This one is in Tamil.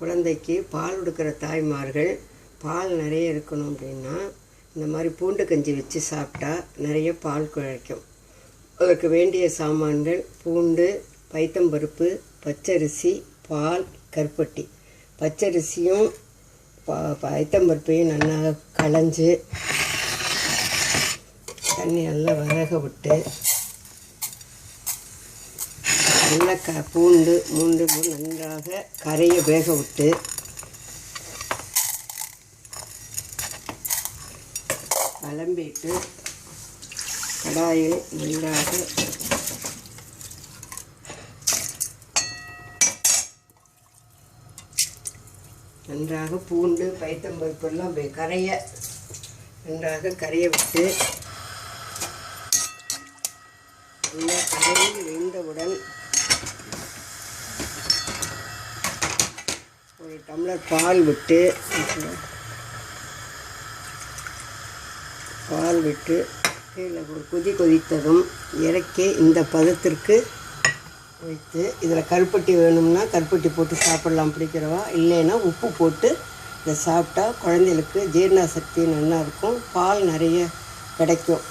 குழந்தைக்கு பால் கொடுக்குற தாய்மார்கள் பால் நிறைய இருக்கணும் அப்படின்னா இந்த மாதிரி பூண்டு கஞ்சி வச்சு சாப்பிட்டா நிறைய பால் கிடைக்கும். அதற்கு வேண்டிய சாமான்கள் பூண்டு, பைத்தம்பருப்பு, பச்சரிசி, பால், கருப்பட்டி. பச்சரிசியும் பைத்தம்பருப்பையும் நல்லா களைஞ்சு தண்ணி நல்லா வேக விட்டு நல்லா பூண்டு நன்றாக கரைய வேக விட்டு கலம்பிட்டு கடாயில் நன்றாக பூண்டு பைத்தம்பருப்பெல்லாம் நன்றாக கரைய விட்டு நல்லா கரைந்து வெந்தவுடன் ஒரு டம்ளர் பால் விட்டு கீழே ஒரு கொதித்ததும் இறக்கி இந்த பதத்திற்கு வைத்து இதில் கருப்பட்டி வேணும்னா கருப்பட்டி போட்டு சாப்பிட்லாம் பிடிக்கிறவா, இல்லைன்னா உப்பு போட்டு இதை சாப்பிட்டா குழந்தைகளுக்கு ஜீரண சக்தி நல்லா இருக்கும், பால் நிறைய கிடைக்கும்.